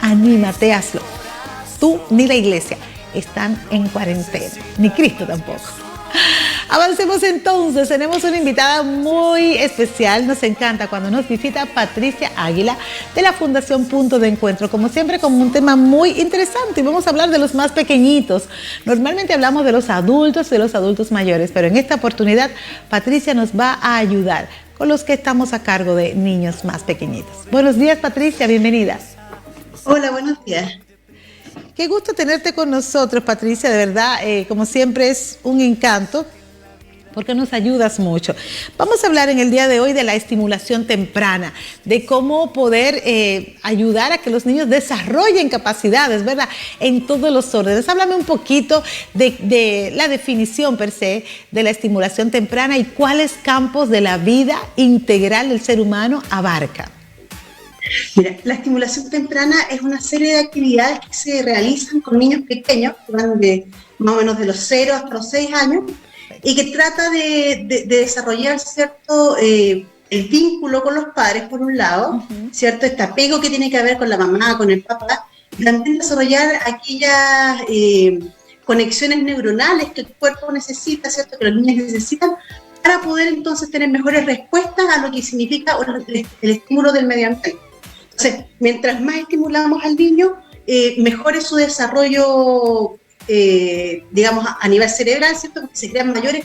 anímate, hazlo. Tú ni la iglesia están en cuarentena, ni Cristo tampoco. Avancemos entonces, tenemos una invitada muy especial, nos encanta cuando nos visita Patricia Águila de la Fundación Punto de Encuentro, como siempre con un tema muy interesante y vamos a hablar de los más pequeñitos. Normalmente hablamos de los adultos y de los adultos mayores, pero en esta oportunidad Patricia nos va a ayudar con los que estamos a cargo de niños más pequeñitos. Buenos días, Patricia, bienvenida. Hola, buenos días. Qué gusto tenerte con nosotros, Patricia, de verdad, como siempre es un encanto, porque nos ayudas mucho. Vamos a hablar en el día de hoy de la estimulación temprana, de cómo poder ayudar a que los niños desarrollen capacidades, ¿verdad? En todos los órdenes. Háblame un poquito de la definición per se de la estimulación temprana y cuáles campos de la vida integral del ser humano abarca. Mira, la estimulación temprana es una serie de actividades que se realizan con niños pequeños, que van de más o menos de los 0 hasta los 6 años, y que trata de desarrollar cierto el vínculo con los padres, por un lado, cierto este apego que tiene que ver con la mamá, con el papá, y también desarrollar aquellas conexiones neuronales que el cuerpo necesita, cierto, que los niños necesitan, para poder entonces tener mejores respuestas a lo que significa el estímulo del medio ambiente. Entonces, mientras más estimulamos al niño, mejor es su desarrollo, digamos, a nivel cerebral, ¿cierto? Porque se crean mayores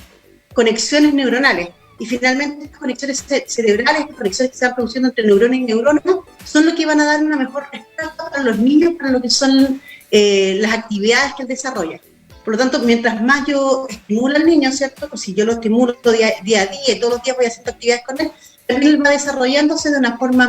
conexiones neuronales. Y finalmente estas conexiones cerebrales, estas conexiones que se van produciendo entre neurona y neurona, son lo que van a dar una mejor respuesta para los niños, para lo que son las actividades que él desarrolla. Por lo tanto, mientras más yo estimulo al niño, ¿cierto? Pues si yo lo estimulo día a día y todos los días voy haciendo actividades con él, también él va desarrollándose de una forma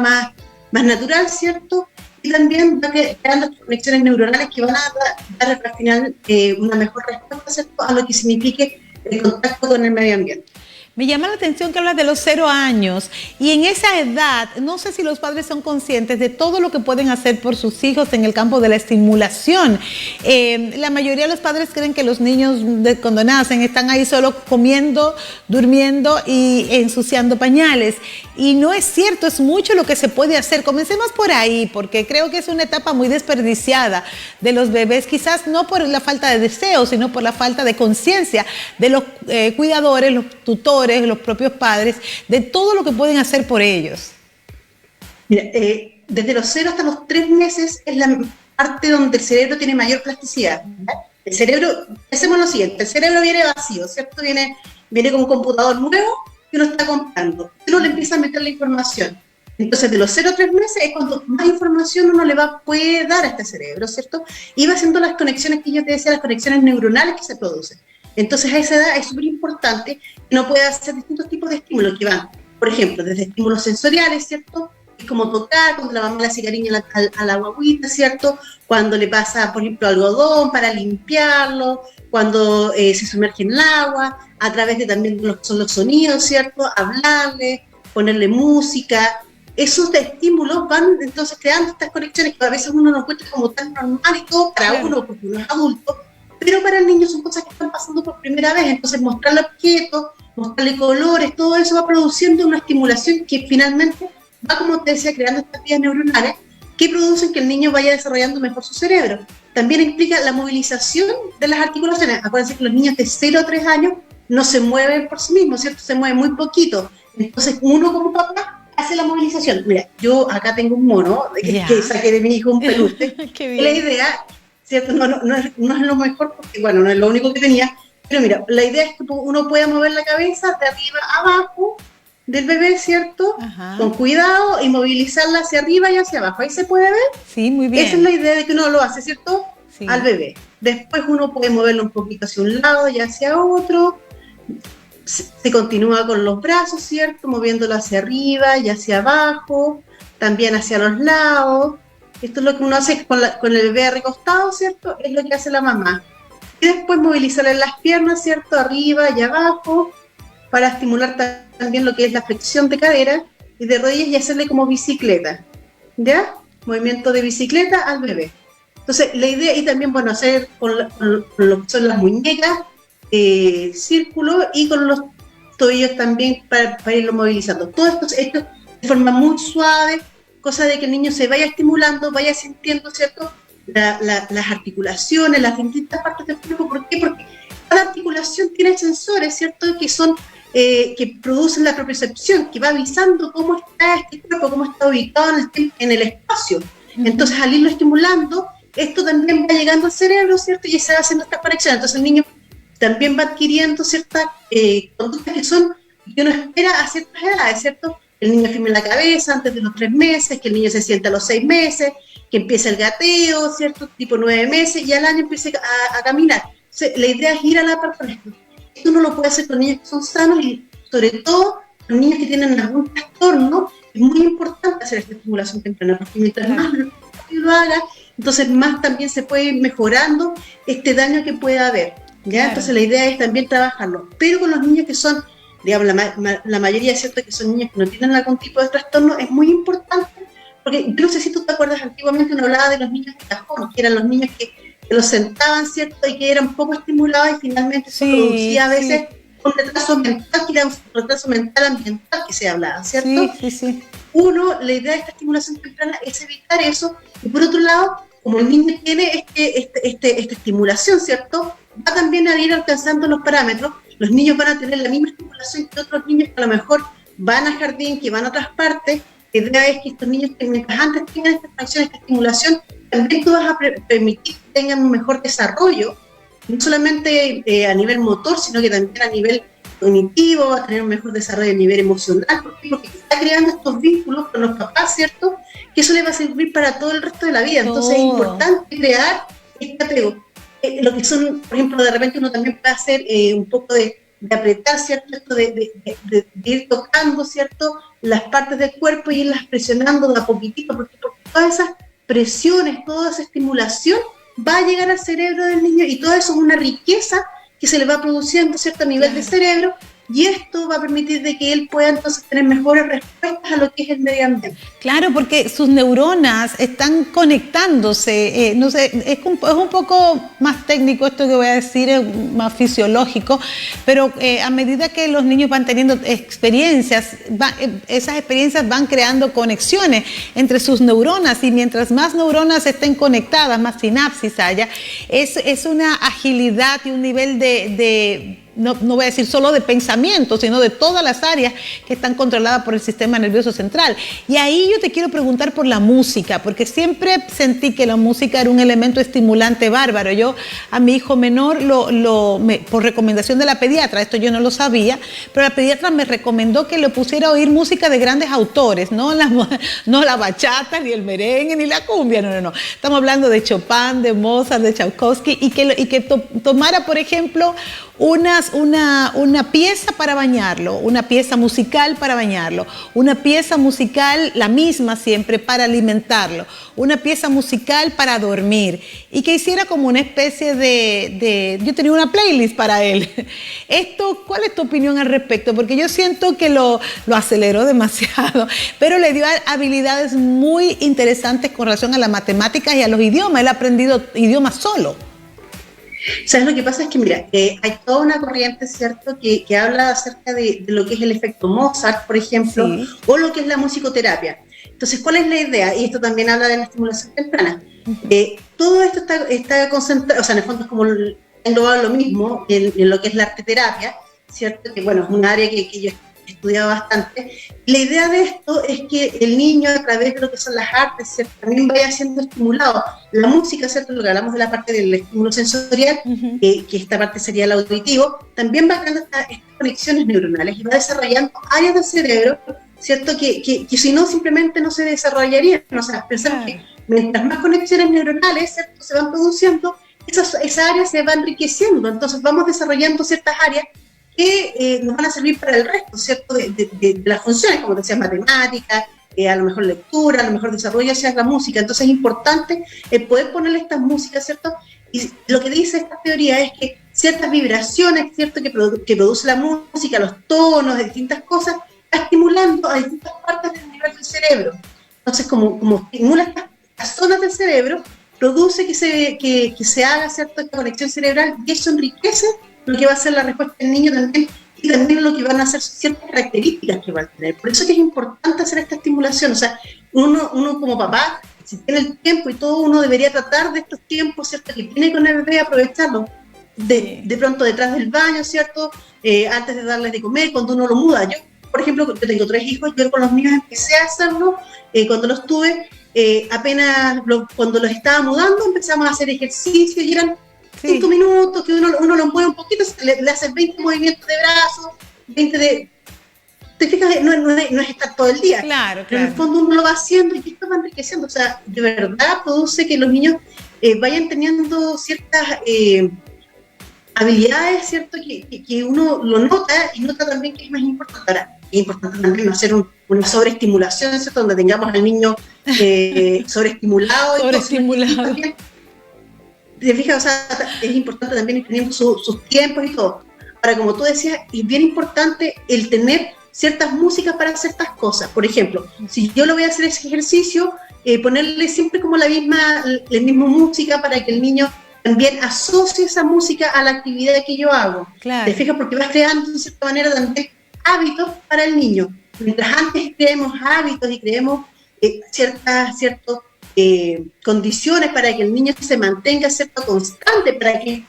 más natural, ¿cierto? Y también va creando conexiones neuronales que van a dar al final una mejor respuesta, ¿cierto?, a lo que signifique el contacto con el medio ambiente. Me llama la atención que hablas de los 0 años y en esa edad, no sé si los padres son conscientes de todo lo que pueden hacer por sus hijos en el campo de la estimulación. La mayoría de los padres creen que los niños cuando nacen están ahí solo comiendo, durmiendo y ensuciando pañales. Y no es cierto, es mucho lo que se puede hacer. Comencemos por ahí, porque creo que es una etapa muy desperdiciada de los bebés, quizás no por la falta de deseo, sino por la falta de conciencia de los cuidadores, los tutores, los propios padres, de todo lo que pueden hacer por ellos. Mira, desde los 0 hasta los 3 meses es la parte donde el cerebro tiene mayor plasticidad, ¿verdad? El cerebro, hacemos lo siguiente, el cerebro viene vacío, ¿cierto? Viene con un computador nuevo que uno está comprando, uno le empieza a meter la información. Entonces, de los 0 a 3 meses es cuando más información uno le puede dar a este cerebro, ¿cierto? Y va haciendo las conexiones que yo te decía, las conexiones neuronales que se producen. Entonces, a esa edad es súper importante que uno pueda hacer distintos tipos de estímulos que van, por ejemplo, desde estímulos sensoriales, ¿cierto? Es como tocar, cuando la mamá le hace cariño a la guaguita, ¿cierto? Cuando le pasa, por ejemplo, algodón para limpiarlo, cuando se sumerge en el agua, a través de también son los sonidos, ¿cierto? Hablarle, ponerle música. Esos estímulos van entonces creando estas conexiones que a veces uno no encuentra como tan normal y todo para uno, porque uno es adulto, pero para el niño son cosas que están pasando por primera vez. Entonces mostrarle objetos, mostrarle colores, todo eso va produciendo una estimulación que finalmente va, como te decía, creando estas vías neuronales que producen que el niño vaya desarrollando mejor su cerebro. También implica la movilización de las articulaciones. Acuérdense que los niños de 0 a 3 años no se mueven por sí mismos, ¿cierto? Se mueven muy poquito. Entonces uno como papá hace la movilización. Mira, yo acá tengo un mono que saqué de mi hijo, un peluche. La idea, ¿cierto? No es lo mejor porque, bueno, no es lo único que tenía, pero mira, la idea es que uno pueda mover la cabeza de arriba a abajo del bebé, ¿cierto? Ajá. Con cuidado y movilizarla hacia arriba y hacia abajo. ¿Ahí se puede ver? Sí, muy bien. Esa es la idea de que uno lo hace, ¿cierto? Sí. Al bebé. Después uno puede moverlo un poquito hacia un lado y hacia otro. Se continúa con los brazos, ¿cierto? Moviéndolo hacia arriba y hacia abajo, también hacia los lados. Esto es lo que uno hace con el bebé recostado, ¿cierto? Es lo que hace la mamá. Y después movilizarle las piernas, ¿cierto? Arriba y abajo, para estimular también lo que es la flexión de cadera y de rodillas y hacerle como bicicleta, ¿ya? Movimiento de bicicleta al bebé. Entonces, la idea, y también, bueno, hacer con lo que son las muñecas, círculo, y con los tobillos también para irlo movilizando. Todo esto de forma muy suave, cosa de que el niño se vaya estimulando, vaya sintiendo, ¿cierto?, las articulaciones, las distintas partes del cuerpo. ¿Por qué? Porque cada articulación tiene sensores, ¿cierto?, que son que producen la propiocepción, que va avisando cómo está este cuerpo, cómo está ubicado en el espacio. Entonces, al irlo estimulando, esto también va llegando al cerebro, ¿cierto?, y se va haciendo estas conexiones. Entonces, el niño también va adquiriendo ciertas conductas que uno espera a ciertas edades, ¿cierto? El niño firme la cabeza antes de los 3 meses, que el niño se sienta a los 6 meses, que empiece el gateo, ¿cierto?, tipo 9 meses, y al año empiece a caminar. Entonces, la idea es ir a la par con esto. Esto uno lo puede hacer con niños que son sanos y sobre todo los niños que tienen algún trastorno. Es muy importante hacer esta estimulación temprana, porque mientras más lo haga, entonces más también se puede ir mejorando este daño que pueda haber, ¿ya? Claro. Entonces la idea es también trabajarlo, pero con los niños que son, digamos, la mayoría es cierto que son niños que no tienen algún tipo de trastorno, es muy importante, porque yo no sé si tú te acuerdas, antiguamente uno hablaba de los niños de cajón, que eran los niños que los sentaban, ¿cierto?, y que eran poco estimulados y finalmente se producía a veces un retraso mental, que era un retraso mental ambiental que se hablaba, ¿cierto? Sí. Uno, la idea de esta estimulación temprana es evitar eso, y por otro lado, como el niño tiene esta estimulación, ¿cierto?, va también a ir alcanzando los parámetros. Los niños van a tener la misma estimulación que otros niños que a lo mejor van a jardín, que van a otras partes. La idea es que estos niños, que mientras antes tengan esta expansión, esta estimulación, también tú vas a permitir que tengan un mejor desarrollo, no solamente a nivel motor, sino que también a nivel cognitivo, va a tener un mejor desarrollo a nivel emocional. ¿Por qué? Porque está creando estos vínculos con los papás, ¿cierto?, que eso le va a servir para todo el resto de la vida. Entonces es importante crear este apego. Lo que son, por ejemplo, de repente uno también puede hacer un poco de apretar, ¿cierto?, esto de ir tocando, ¿cierto?, las partes del cuerpo y irlas presionando de a poquitito, porque todas esas presiones, toda esa estimulación va a llegar al cerebro del niño, y todo eso es una riqueza que se le va produciendo, ¿cierto?, a nivel de cerebro, y esto va a permitir de que él pueda entonces tener mejores respuestas a lo que es el medio ambiente. Claro, porque sus neuronas están conectándose, no sé, es un poco más técnico esto que voy a decir, es más fisiológico, pero a medida que los niños van teniendo experiencias, esas experiencias van creando conexiones entre sus neuronas, y mientras más neuronas estén conectadas, más sinapsis haya, es una agilidad y un nivel no voy a decir solo de pensamiento, sino de todas las áreas que están controladas por el sistema nervioso central. Y ahí yo te quiero preguntar por la música, porque siempre sentí que la música era un elemento estimulante bárbaro. Yo a mi hijo menor, por recomendación de la pediatra, esto yo no lo sabía, pero la pediatra me recomendó que le pusiera a oír música de grandes autores, no la bachata, ni el merengue, ni la cumbia, no. Estamos hablando de Chopin, de Mozart, de Tchaikovsky, y que tomara, por ejemplo, una pieza para bañarlo, una pieza musical para bañarlo, una pieza musical, la misma siempre, para alimentarlo, una pieza musical para dormir, y que hiciera como una especie yo tenía una playlist para él. ¿Cuál es tu opinión al respecto? Porque yo siento que lo aceleró demasiado, pero le dio habilidades muy interesantes con relación a las matemáticas y a los idiomas. Él ha aprendido idiomas solo. ¿Sabes? Lo que pasa es que, mira, hay toda una corriente, ¿cierto?, que habla acerca de lo que es el efecto Mozart, por ejemplo, o lo que es la musicoterapia. Entonces, ¿cuál es la idea? Y esto también habla de la estimulación temprana. Todo esto está concentrado, o sea, en el fondo es como englobado lo mismo en lo que es la arteterapia, ¿cierto? Que, bueno, es un área que yo he estudiado bastante. La idea de esto es que el niño, a través de lo que son las artes, ¿cierto?, también vaya siendo estimulado. La música, ¿cierto?, lo que hablamos de la parte del estímulo sensorial, que esta parte sería el auditivo, también va creando estas conexiones neuronales y va desarrollando áreas del cerebro, ¿cierto?, que si no, simplemente no se desarrollarían. O sea, pensamos que mientras más conexiones neuronales, ¿cierto?, se van produciendo, esas áreas se van enriqueciendo. Entonces vamos desarrollando ciertas áreas que nos van a servir para el resto, ¿cierto?, de las funciones, como decía, matemáticas, a lo mejor lectura, a lo mejor desarrollo hacia la música. Entonces es importante poder ponerle estas músicas, ¿cierto? Y lo que dice esta teoría es que ciertas vibraciones, ¿cierto?, que produce la música, los tonos de distintas cosas, va estimulando a distintas partes del nivel del cerebro. Entonces, como estimula estas zonas del cerebro, produce que se haga, ¿cierto?, esta conexión cerebral, y eso enriquece lo que va a ser la respuesta del niño también, y y también lo que van a hacer ciertas características que van a tener. Por eso es que es importante hacer esta estimulación. O sea, uno como papá, si tiene el tiempo y todo, uno debería tratar de estos tiempos, ¿cierto?, que tiene con el bebé, aprovecharlo. De pronto detrás del baño, ¿cierto?, antes de darles de comer, cuando uno lo muda. Yo, por ejemplo, yo tengo 3 hijos, yo con los míos empecé a hacerlo cuando los tuve, apenas cuando los estaba mudando empezamos a hacer ejercicios y eran 5 minutos, que uno lo mueve un poquito, le hace 20 movimientos de brazos, 20 de... ¿Te fijas? No es estar todo el día. Claro. Pero en el fondo uno lo va haciendo y esto va enriqueciendo. O sea, de verdad produce que los niños vayan teniendo ciertas habilidades, ¿cierto? Que uno lo nota y nota también que es más importante. Ahora, es importante también no hacer una sobreestimulación, ¿cierto? Donde tengamos al niño sobreestimulado. Sobreestimulado. ¿Te fijas? O sea, es importante también ir teniendo sus tiempos y todo. Ahora, como tú decías, es bien importante el tener ciertas músicas para ciertas cosas. Por ejemplo, si yo lo voy a hacer ese ejercicio, ponerle siempre como la misma música para que el niño también asocie esa música a la actividad que yo hago. Claro. ¿Te fijas? Porque vas creando de cierta manera también hábitos para el niño. Mientras antes creemos hábitos y creemos ciertas condiciones para que el niño se mantenga constante, para que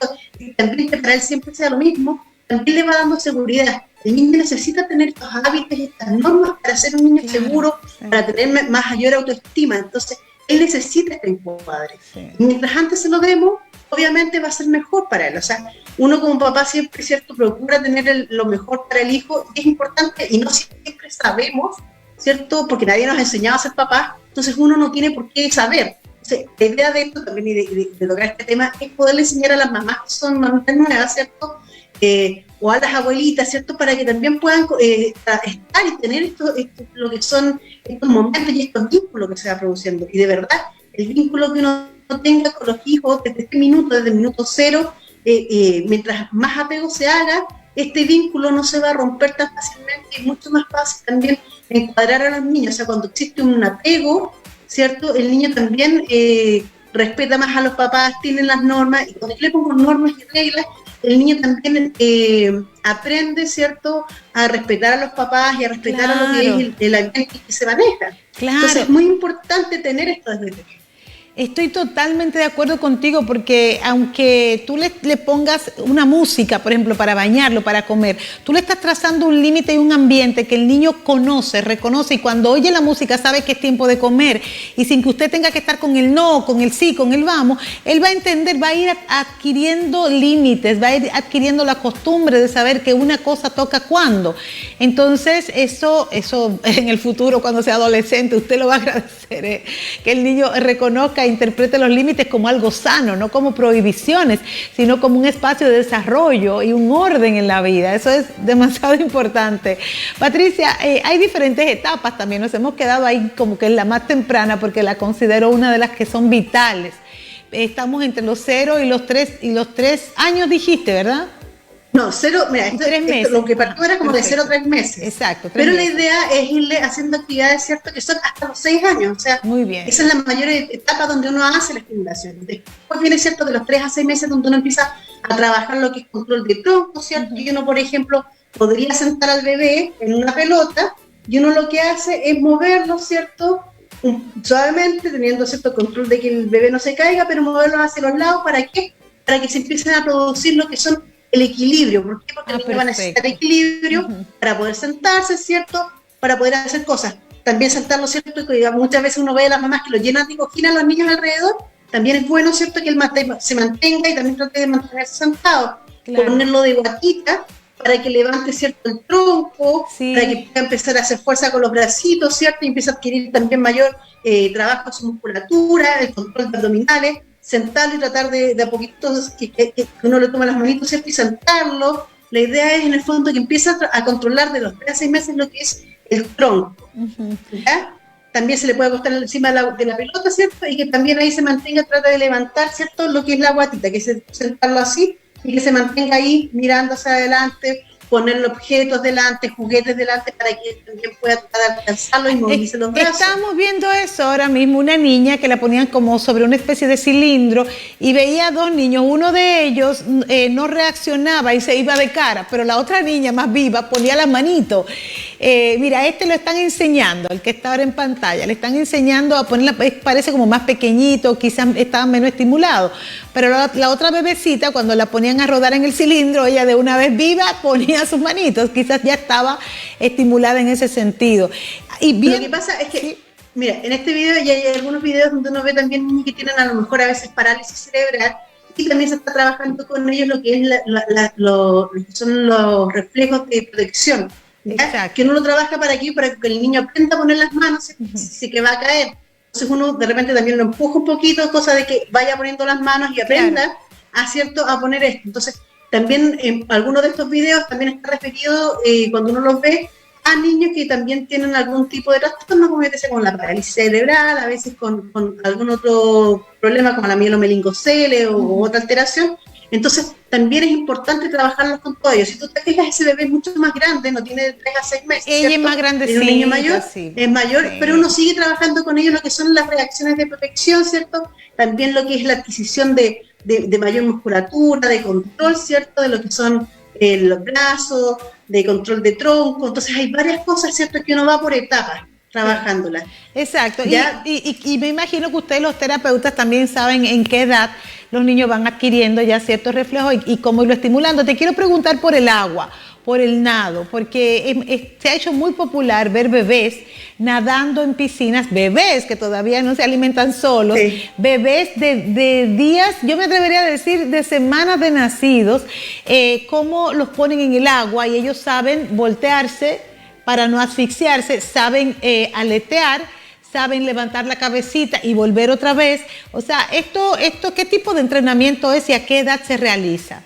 también para él siempre sea lo mismo, también le va dando seguridad. El niño necesita tener estos hábitos y estas normas para ser un niño seguro, para tener mayor autoestima. Entonces, él necesita este encuadre. Y mientras antes se lo demos, obviamente va a ser mejor para él. O sea, uno como papá siempre, ¿cierto?, procura tener lo mejor para el hijo, y es importante, y no siempre sabemos, ¿cierto?, porque nadie nos ha enseñado a ser papás, entonces uno no tiene por qué saber. Entonces, la idea de esto también, y de tocar este tema, es poderle enseñar a las mamás que son mamás nuevas, ¿cierto?, o a las abuelitas, ¿cierto?, para que también puedan estar y tener lo que son estos momentos y estos vínculos que se va produciendo. Y de verdad, el vínculo que uno tenga con los hijos desde este minuto, desde el minuto 0, mientras más apego se haga, este vínculo no se va a romper tan fácilmente, y es mucho más fácil también encuadrar a los niños. O sea, cuando existe un apego, ¿cierto?, el niño también respeta más a los papás, tiene las normas, y cuando yo le pongo normas y reglas, el niño también aprende, ¿cierto?, a respetar a los papás y a respetar a lo que es el ambiente que se maneja. Entonces es muy importante tener esto desde pequeño. Estoy totalmente de acuerdo contigo, porque aunque tú le pongas una música, por ejemplo, para bañarlo, para comer, tú le estás trazando un límite y un ambiente que el niño conoce, reconoce, y cuando oye la música sabe que es tiempo de comer, y sin que usted tenga que estar con el no, con el sí, con el vamos, él va a entender, va a ir adquiriendo límites, va a ir adquiriendo la costumbre de saber que una cosa toca cuándo. Entonces, eso en el futuro, cuando sea adolescente, usted lo va a agradecer, que el niño reconozca e interprete los límites como algo sano, no como prohibiciones, sino como un espacio de desarrollo y un orden en la vida. Eso es demasiado importante. Patricia, hay diferentes etapas también. Nos hemos quedado ahí como que en la más temprana, porque la considero una de las que son vitales. Estamos entre los 0 y los 3 años, dijiste, ¿verdad? No, 0, mira, lo que partió era como perfecto, de 0 a 3 meses. Exacto. Pero meses. La idea es irle haciendo actividades, ¿cierto?, que son hasta los 6 años. O sea, muy bien. Esa es la mayor etapa donde uno hace la estimulación. Después viene, ¿cierto?, de los 3 a 6 meses donde uno empieza a trabajar lo que es control de tronco, ¿cierto? Y uno, por ejemplo, podría sentar al bebé en una pelota y uno lo que hace es moverlo, ¿cierto?, suavemente, teniendo cierto control de que el bebé no se caiga, pero moverlo hacia los lados. ¿Para qué? Para que se empiecen a producir lo que son el equilibrio. ¿Por qué? Porque el niño va a necesitar equilibrio para poder sentarse, ¿cierto?, para poder hacer cosas. También sentarlo, ¿cierto?, que muchas veces uno ve a las mamás que lo llenan de cojines a los niños alrededor. También es bueno, ¿cierto?, que él se mantenga y también trate de mantenerse sentado. Claro. Ponerlo de guatita para que levante, ¿cierto?, el tronco, para que pueda empezar a hacer fuerza con los bracitos, ¿cierto?, y empiece a adquirir también mayor trabajo en su musculatura, el control de abdominales. Sentarlo y tratar de a poquito que uno le toma las manitos, ¿cierto?, y sentarlo. La idea es, en el fondo, que empiece a controlar de los 3 a 6 meses lo que es el tronco. ¿Ya? También se le puede acostar encima de la pelota, ¿cierto?, y que también ahí se mantenga, trata de levantar, ¿cierto?, lo que es la guatita, que es sentarlo así y que se mantenga ahí mirando hacia adelante, ponerle objetos delante, juguetes delante, para que él también pueda tratar de alcanzarlo y movilizar los brazos. Estamos viendo eso ahora mismo, una niña que la ponían como sobre una especie de cilindro y veía a dos niños, uno de ellos no reaccionaba y se iba de cara, pero la otra niña más viva ponía las manitos. Mira, lo están enseñando, el que está ahora en pantalla, le están enseñando a ponerla, parece como más pequeñito, quizás estaba menos estimulado, pero la otra bebecita, cuando la ponían a rodar en el cilindro, ella de una vez viva ponía sus manitos, quizás ya estaba estimulada en ese sentido. Y bien, lo que pasa es que, sí, mira, en este video ya hay algunos videos donde uno ve también niños que tienen a lo mejor a veces parálisis cerebral, y también se está trabajando con ellos lo que es lo que son los reflejos de protección, que uno lo trabaja para que el niño aprenda a poner las manos si que va a caer. Entonces uno de repente también lo empuja un poquito, cosa de que vaya poniendo las manos y aprenda a poner esto. Entonces también en algunos de estos videos también está referido, cuando uno los ve, a niños que también tienen algún tipo de trastorno, como yo decía, con la parálisis cerebral, a veces con algún otro problema como la mielomeningocele o otra alteración. Entonces también es importante trabajarlos con todo ellos. Si tú te fijas, ese bebé es mucho más grande, no tiene de 3 a 6 meses. Ella es más grande, es un niño mayor, es mayor, pero uno sigue trabajando con ellos lo que son las reacciones de protección, ¿cierto? También lo que es la adquisición de mayor musculatura, de control, ¿cierto? De lo que son los brazos, de control de tronco. Entonces hay varias cosas, ¿cierto?, que uno va por etapas trabajándolas. Exacto. Y me imagino que ustedes, los terapeutas, también saben en qué edad los niños van adquiriendo ya ciertos reflejos y cómo irlo estimulando. Te quiero preguntar por el agua, por el nado, porque se ha hecho muy popular ver bebés nadando en piscinas, bebés que todavía no se alimentan solos, bebés de días, yo me atrevería a decir de semanas de nacidos, cómo los ponen en el agua y ellos saben voltearse para no asfixiarse, saben aletear, saben levantar la cabecita y volver otra vez. O sea, esto ¿qué tipo de entrenamiento es y a qué edad se realiza?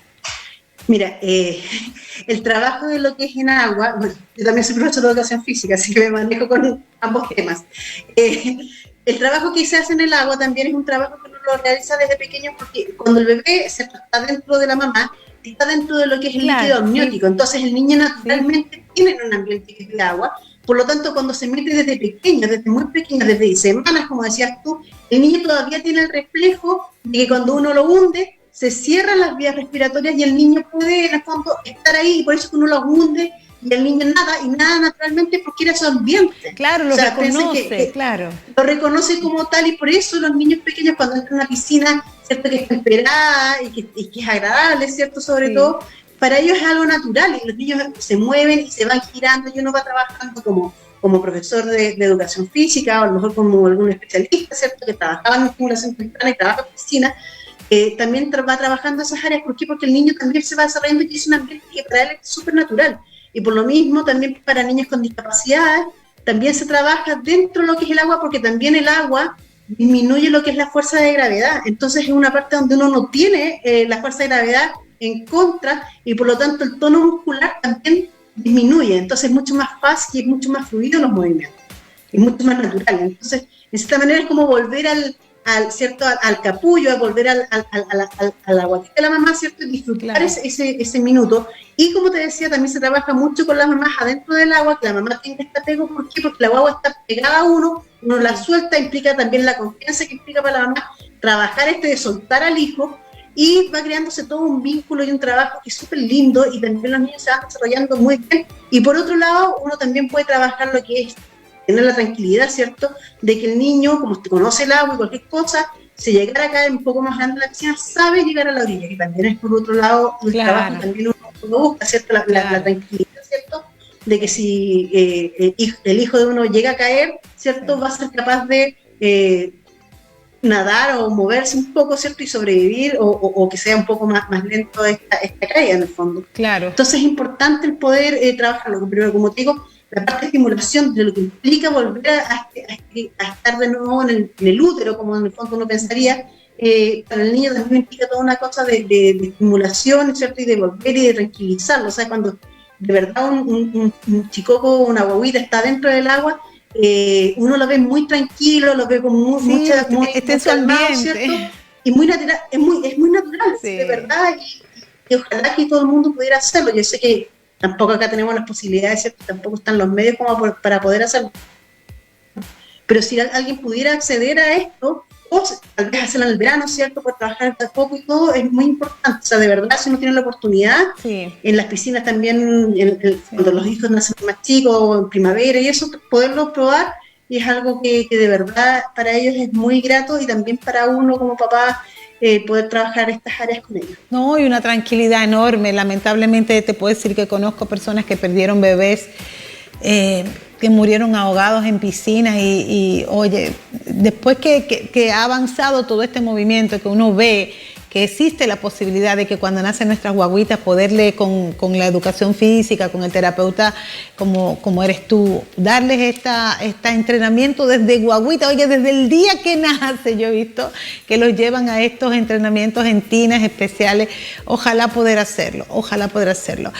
Mira, el trabajo de lo que es en agua, bueno, yo también soy profesor de educación física, así que me manejo con ambos temas. El trabajo que se hace en el agua también es un trabajo que uno lo realiza desde pequeño, porque cuando el bebé está dentro de la mamá, está dentro de lo que es el líquido amniótico, entonces el niño naturalmente tiene un ambiente que es de agua. Por lo tanto, cuando se mete desde pequeño, desde muy pequeño, desde semanas, como decías tú, el niño todavía tiene el reflejo de que cuando uno lo hunde, se cierran las vías respiratorias y el niño puede, en el fondo, estar ahí, y por eso que uno lo hunde y el niño nada naturalmente porque era su ambiente. Claro, lo reconoce, claro. Lo reconoce como tal, y por eso los niños pequeños cuando entran a una piscina, ¿cierto?, que es temperada y que es agradable, ¿cierto?, sobre todo, para ellos es algo natural, y los niños se mueven y se van girando, y uno va trabajando como profesor de educación física, o a lo mejor como algún especialista, ¿cierto?, que trabajaba en estimulación temprana y trabaja en piscina, también va trabajando esas áreas. ¿Por qué? Porque el niño también se va desarrollando y es un ambiente que para él es súper natural. Y por lo mismo, también para niños con discapacidades, también se trabaja dentro de lo que es el agua, porque también el agua disminuye lo que es la fuerza de gravedad. Entonces es una parte donde uno no tiene la fuerza de gravedad en contra, y por lo tanto el tono muscular también disminuye. Entonces es mucho más fácil y es mucho más fluido los movimientos. Es mucho más natural. Entonces, de cierta manera es como volver al capullo, a volver a la guatita de la mamá, ¿cierto? Y disfrutar ese minuto. Y como te decía, también se trabaja mucho con las mamás adentro del agua, que la mamá tenga este apego. ¿Por qué? Porque la guagua está pegada a uno la suelta, implica también la confianza que implica para la mamá trabajar de soltar al hijo, y va creándose todo un vínculo y un trabajo que es súper lindo, y también los niños se van desarrollando muy bien. Y por otro lado, uno también puede trabajar lo que es tener la tranquilidad, ¿cierto?, de que el niño, como conoce el agua y cualquier cosa, si llegara a caer un poco más grande la piscina, sabe llegar a la orilla, que también es por otro lado el trabajo, también uno busca, ¿cierto?, la tranquilidad, ¿cierto?, de que si el hijo de uno llega a caer, ¿cierto?, va a ser capaz de nadar o moverse un poco, ¿cierto?, y sobrevivir, o que sea un poco más lento esta caída, en el fondo. Claro. Entonces es importante el poder trabajarlo. Primero, como te digo, la parte de estimulación de lo que implica volver a estar de nuevo en el útero, como en el fondo uno pensaría, para el niño también implica toda una cosa de estimulación, ¿cierto?, y de volver y de tranquilizarlo. O sea, cuando de verdad un chicoco, una guaguita está dentro del agua, uno lo ve muy tranquilo, lo ve con muy calmado, ¿cierto? Y muy natural, es muy natural, de verdad, y ojalá que todo el mundo pudiera hacerlo. Yo sé que tampoco acá tenemos las posibilidades, ¿cierto? Tampoco están los medios como para poder hacerlo. Pero si alguien pudiera acceder a esto, o tal vez hacerlo en el verano, ¿cierto? Por trabajar hasta poco y todo, es muy importante. O sea, de verdad, si uno tiene la oportunidad, Sí. en las piscinas también, cuando los hijos nacen más chicos, en primavera y eso, poderlo probar, y es algo que de verdad para ellos es muy grato, y también para uno como papá, poder trabajar estas áreas con ellos. No, y una tranquilidad enorme. Lamentablemente te puedo decir que conozco personas que perdieron bebés, que murieron ahogados en piscinas y oye, después que ha avanzado todo este movimiento, que uno ve que existe la posibilidad de que cuando nacen nuestras guaguitas poderle con la educación física, con el terapeuta como eres tú, darles este entrenamiento desde guaguita. Oye, desde el día que nace yo he visto que los llevan a estos entrenamientos en tinas especiales. Ojalá poder hacerlo, ojalá poder hacerlo.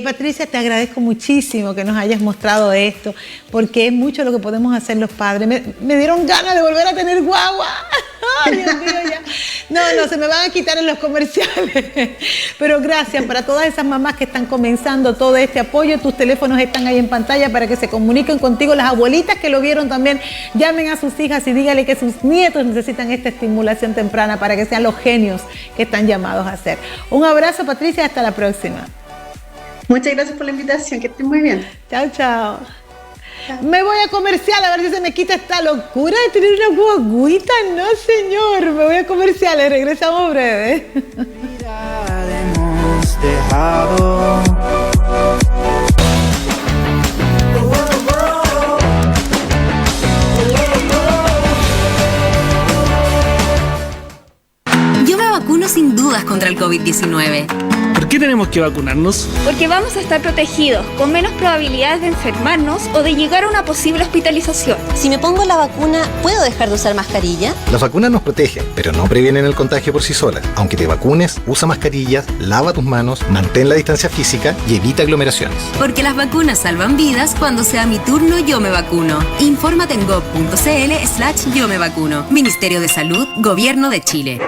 Patricia, te agradezco muchísimo que nos hayas mostrado esto, porque es mucho lo que podemos hacer los padres. Me dieron ganas de volver a tener guagua. Ay, Dios mío, ya. No, se me van a quitar en los comerciales. Pero gracias para todas esas mamás que están comenzando todo este apoyo. Tus teléfonos están ahí en pantalla para que se comuniquen contigo. Las abuelitas que lo vieron también, llamen a sus hijas y díganle que sus nietos necesitan esta estimulación temprana para que sean los genios que están llamados a ser. Un abrazo, Patricia, hasta la próxima. Muchas gracias por la invitación, que estén muy bien. Chao, chao. Me voy a comercial a ver si se me quita esta locura de tener una guaguita. No, señor, me voy a comerciales, regresamos breve. Hemos dejado. Yo me vacuno sin dudas contra el COVID-19. ¿Por qué tenemos que vacunarnos? Porque vamos a estar protegidos, con menos probabilidades de enfermarnos o de llegar a una posible hospitalización. Si me pongo la vacuna, ¿puedo dejar de usar mascarilla? Las vacunas nos protegen, pero no previenen el contagio por sí solas. Aunque te vacunes, usa mascarillas, lava tus manos, mantén la distancia física y evita aglomeraciones. Porque las vacunas salvan vidas. Cuando sea mi turno, yo me vacuno. Infórmate en gov.cl/yo me vacuno. Ministerio de Salud, Gobierno de Chile.